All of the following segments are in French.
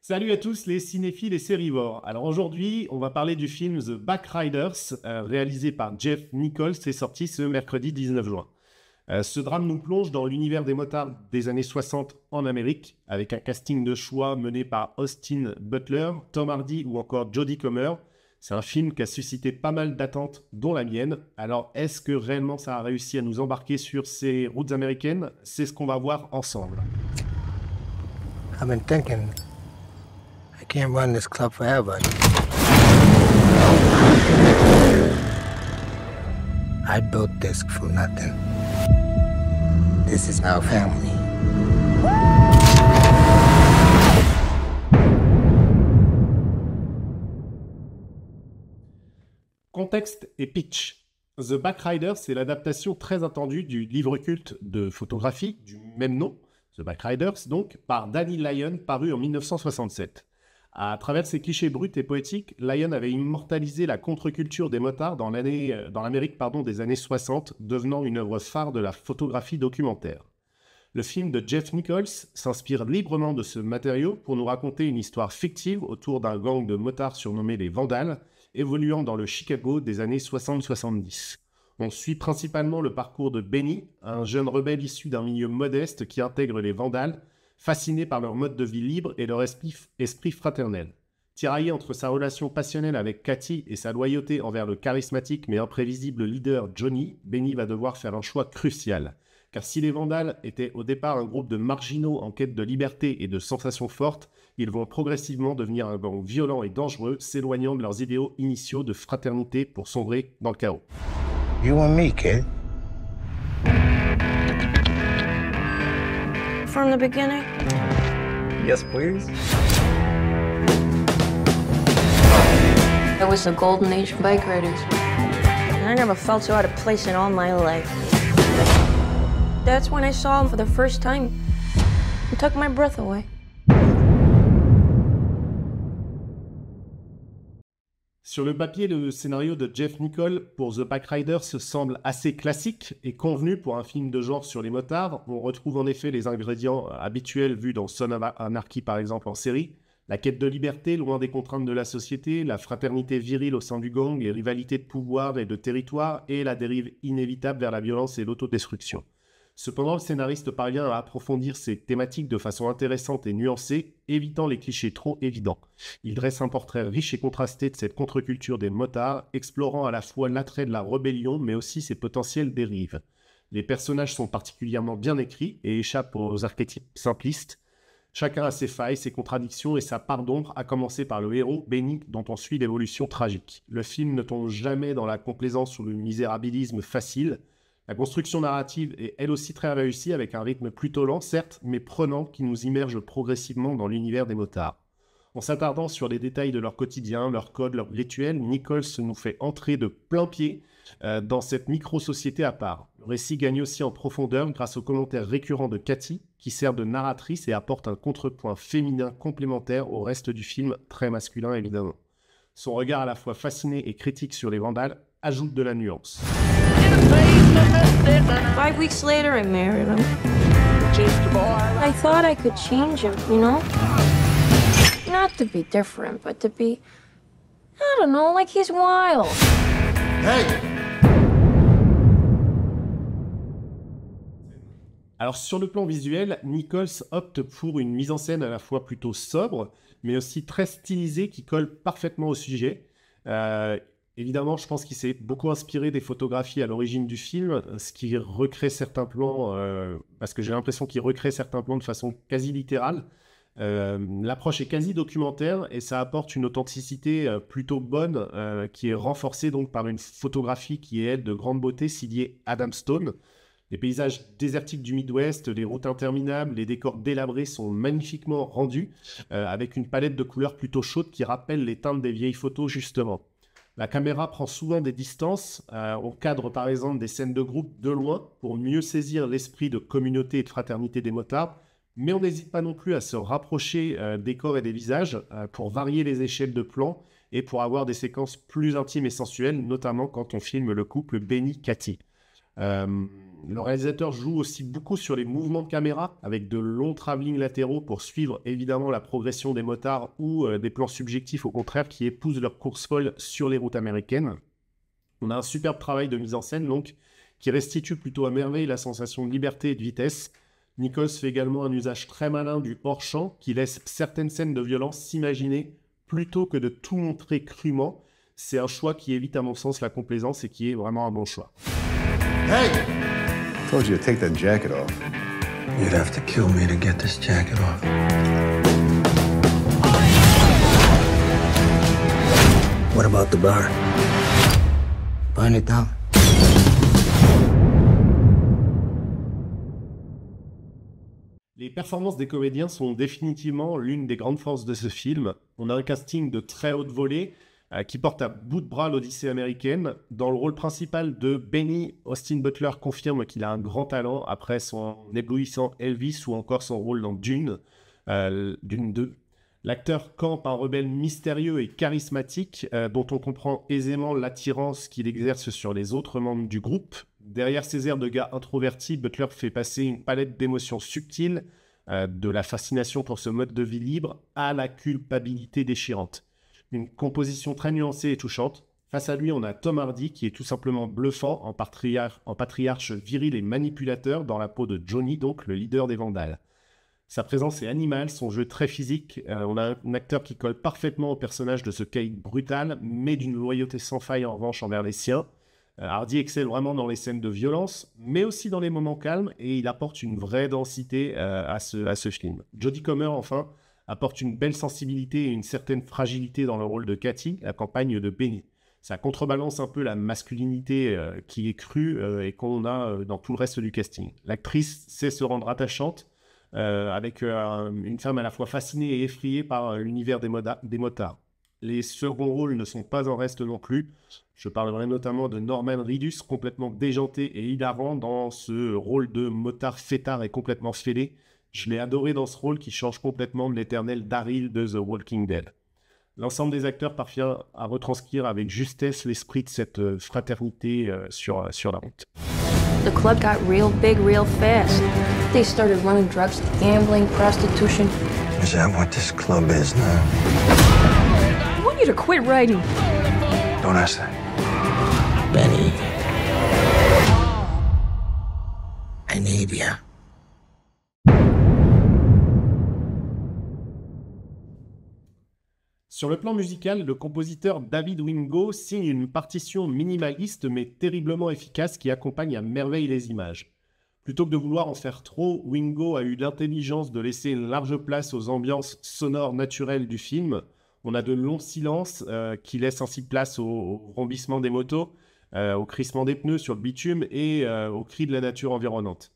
Salut à tous les cinéphiles et sérivores. Alors aujourd'hui, on va parler du film The Backriders, réalisé par Jeff Nichols et sorti ce mercredi 19 juin. Ce drame nous plonge dans l'univers des motards des années 60 en Amérique, avec un casting de choix mené par Austin Butler, Tom Hardy ou encore Jodie Comer. C'est un film qui a suscité pas mal d'attentes, dont la mienne. Alors, est-ce que réellement ça a réussi à nous embarquer sur ces routes américaines? C'est ce qu'on va voir ensemble. I've been thinking, I can't run this club forever. I built this from nothing. This is our family. Contexte et pitch. The Backriders, c'est l'adaptation très attendue du livre culte de photographie du même nom, The Backriders, donc, par Danny Lyon, paru en 1967. À travers ses clichés bruts et poétiques, Lyon avait immortalisé la contre-culture des motards dans l'Amérique des années 60, devenant une œuvre phare de la photographie documentaire. Le film de Jeff Nichols s'inspire librement de ce matériau pour nous raconter une histoire fictive autour d'un gang de motards surnommé les Vandales, évoluant dans le Chicago des années 60-70. On suit principalement le parcours de Benny, un jeune rebelle issu d'un milieu modeste qui intègre les Vandales, fasciné par leur mode de vie libre et leur esprit fraternel. Tiraillé entre sa relation passionnelle avec Cathy et sa loyauté envers le charismatique mais imprévisible leader Johnny, Benny va devoir faire un choix crucial. Car si les Vandales étaient au départ un groupe de marginaux en quête de liberté et de sensations fortes, ils vont progressivement devenir un gang violent et dangereux, s'éloignant de leurs idéaux initiaux de fraternité pour sombrer dans le chaos. You and me, kid. From the beginning? Yes, please. It was the golden age of bike riders. And I never felt so out of place in all my life. That's when I saw him for the first time. It took my breath away. Sur le papier, le scénario de Jeff Nichols pour The Backriders semble assez classique et convenu pour un film de genre sur les motards. On retrouve en effet les ingrédients habituels vus dans Son of Anarchy par exemple en série. La quête de liberté, loin des contraintes de la société, la fraternité virile au sein du gang, les rivalités de pouvoir et de territoire, et la dérive inévitable vers la violence et l'autodestruction. Cependant, le scénariste parvient à approfondir ces thématiques de façon intéressante et nuancée, évitant les clichés trop évidents. Il dresse un portrait riche et contrasté de cette contre-culture des motards, explorant à la fois l'attrait de la rébellion, mais aussi ses potentielles dérives. Les personnages sont particulièrement bien écrits et échappent aux archétypes simplistes. Chacun a ses failles, ses contradictions et sa part d'ombre, à commencer par le héros, Benny, dont on suit l'évolution tragique. Le film ne tombe jamais dans la complaisance ou le misérabilisme facile. La construction narrative est elle aussi très réussie, avec un rythme plutôt lent, certes, mais prenant, qui nous immerge progressivement dans l'univers des motards. En s'attardant sur les détails de leur quotidien, leurs codes, leurs rituels, Nichols nous fait entrer de plein pied dans cette micro-société à part. Le récit gagne aussi en profondeur grâce aux commentaires récurrents de Cathy, qui sert de narratrice et apporte un contrepoint féminin complémentaire au reste du film, très masculin évidemment. Son regard à la fois fasciné et critique sur les Vandales ajoute de la nuance. 5 weeks later, I married him. I thought I could change him, you know? Not to be different, but to be, I don't know, like he's wild. Hey! Alors sur le plan visuel, Nichols opte pour une mise en scène à la fois plutôt sobre, mais aussi très stylisée qui colle parfaitement au sujet. Évidemment, je pense qu'il s'est beaucoup inspiré des photographies à l'origine du film, ce qui recrée certains plans, parce que j'ai l'impression qu'il recrée certains plans de façon quasi littérale. L'approche est quasi documentaire et ça apporte une authenticité plutôt bonne, qui est renforcée donc par une photographie qui est, elle, de grande beauté, signée Adam Stone. Les paysages désertiques du Midwest, les routes interminables, les décors délabrés sont magnifiquement rendus, avec une palette de couleurs plutôt chaude qui rappelle les teintes des vieilles photos justement. La caméra prend souvent des distances, on cadre par exemple des scènes de groupe de loin pour mieux saisir l'esprit de communauté et de fraternité des motards, mais on n'hésite pas non plus à se rapprocher des corps et des visages pour varier les échelles de plan et pour avoir des séquences plus intimes et sensuelles, notamment quand on filme le couple Benny-Cathy. Le réalisateur joue aussi beaucoup sur les mouvements de caméra, avec de longs travelling latéraux pour suivre évidemment la progression des motards ou des plans subjectifs au contraire qui épousent leur course folle sur les routes américaines. On a un superbe travail de mise en scène donc, qui restitue plutôt à merveille la sensation de liberté et de vitesse. Nichols fait également un usage très malin du hors-champ qui laisse certaines scènes de violence s'imaginer plutôt que de tout montrer crûment. C'est un choix qui évite à mon sens la complaisance et qui est vraiment un bon choix. Hey! I told you to take that jacket off. You'd have to kill me to get this jacket off. What about the bar? Burn it down. Les performances des comédiens sont définitivement l'une des grandes forces de ce film. On a un casting de très haute volée qui porte à bout de bras l'Odyssée américaine. Dans le rôle principal de Benny, Austin Butler confirme qu'il a un grand talent après son éblouissant Elvis ou encore son rôle dans Dune, Dune 2. L'acteur campe un rebelle mystérieux et charismatique dont on comprend aisément l'attirance qu'il exerce sur les autres membres du groupe. Derrière ses airs de gars introverti, Butler fait passer une palette d'émotions subtiles, de la fascination pour ce mode de vie libre à la culpabilité déchirante. Une composition très nuancée et touchante. Face à lui, on a Tom Hardy qui est tout simplement bluffant en patriarche viril et manipulateur dans la peau de Johnny, donc le leader des Vandales. Sa présence est animale, son jeu très physique. On a un acteur qui colle parfaitement au personnage de ce Caïd brutal, mais d'une loyauté sans faille en revanche envers les siens. Hardy excelle vraiment dans les scènes de violence, mais aussi dans les moments calmes, et il apporte une vraie densité à ce film. Jodie Comer, enfin, apporte une belle sensibilité et une certaine fragilité dans le rôle de Cathy, la compagne de Benny. Ça contrebalance un peu la masculinité qui est crue et qu'on a dans tout le reste du casting. L'actrice sait se rendre attachante, avec une femme à la fois fascinée et effrayée par l'univers des motards. Les seconds rôles ne sont pas en reste non plus. Je parlerai notamment de Norman Reedus, complètement déjanté et hilarant dans ce rôle de motard fêtard et complètement fêlé. Je l'ai adoré dans ce rôle qui change complètement de l'éternel Daryl de The Walking Dead. L'ensemble des acteurs parvient à retranscrire avec justesse l'esprit de cette fraternité sur la route. The club got real big real fast. They started running drugs, gambling, prostitution. Is that what this club is now? I want you to quit writing. Don't ask that. Benny. I need you. Sur le plan musical, le compositeur David Wingo signe une partition minimaliste mais terriblement efficace qui accompagne à merveille les images. Plutôt que de vouloir en faire trop, Wingo a eu l'intelligence de laisser une large place aux ambiances sonores naturelles du film. On a de longs silences qui laissent ainsi place au rombissement des motos, au crissement des pneus sur le bitume et aux cris de la nature environnante.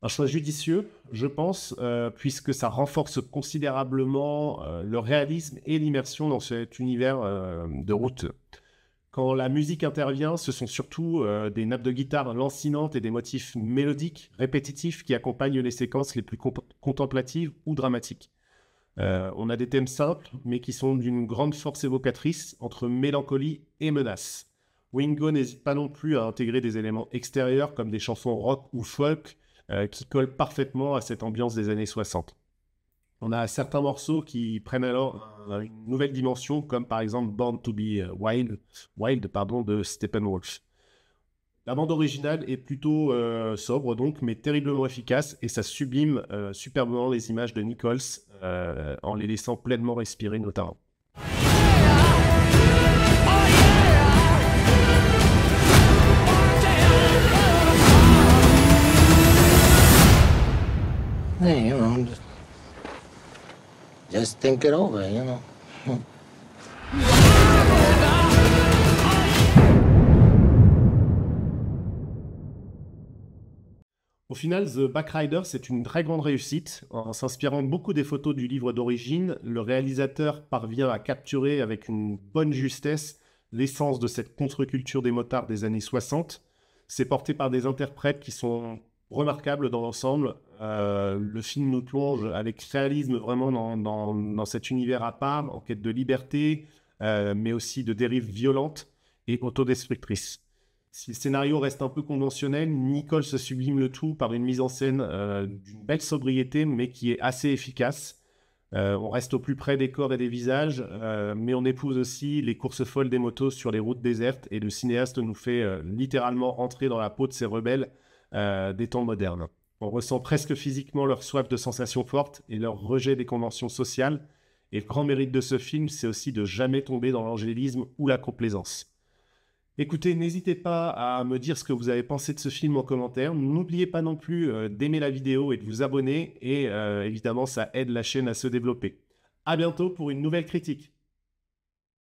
Un choix judicieux, je pense, puisque ça renforce considérablement le réalisme et l'immersion dans cet univers de route. Quand la musique intervient, ce sont surtout des nappes de guitare lancinantes et des motifs mélodiques, répétitifs, qui accompagnent les séquences les plus contemplatives ou dramatiques. On a des thèmes simples, mais qui sont d'une grande force évocatrice entre mélancolie et menace. Wingo n'hésite pas non plus à intégrer des éléments extérieurs comme des chansons rock ou folk, qui colle parfaitement à cette ambiance des années 60. On a certains morceaux qui prennent alors une nouvelle dimension, comme par exemple Born to be Wild de Steppenwolf. La bande originale est plutôt sobre donc, mais terriblement efficace, et ça sublime superbement les images de Nichols en les laissant pleinement respirer notamment. Hey, you know, just think it over, you know. Au final, The Backriders c'est une très grande réussite. En s'inspirant beaucoup des photos du livre d'origine, le réalisateur parvient à capturer avec une bonne justesse l'essence de cette contre-culture des motards des années 60. C'est porté par des interprètes qui sont remarquables dans l'ensemble. Le film nous plonge avec réalisme vraiment dans cet univers à part, en quête de liberté, mais aussi de dérives violentes et autodestructrices. Si le scénario reste un peu conventionnel, Nicole se sublime le tout par une mise en scène d'une belle sobriété, mais qui est assez efficace. On reste au plus près des corps et des visages, mais on épouse aussi les courses folles des motos sur les routes désertes, et le cinéaste nous fait littéralement rentrer dans la peau de ces rebelles des temps modernes. On ressent presque physiquement leur soif de sensations fortes et leur rejet des conventions sociales. Et le grand mérite de ce film, c'est aussi de jamais tomber dans l'angélisme ou la complaisance. Écoutez, n'hésitez pas à me dire ce que vous avez pensé de ce film en commentaire. N'oubliez pas non plus d'aimer la vidéo et de vous abonner. Et évidemment, ça aide la chaîne à se développer. À bientôt pour une nouvelle critique.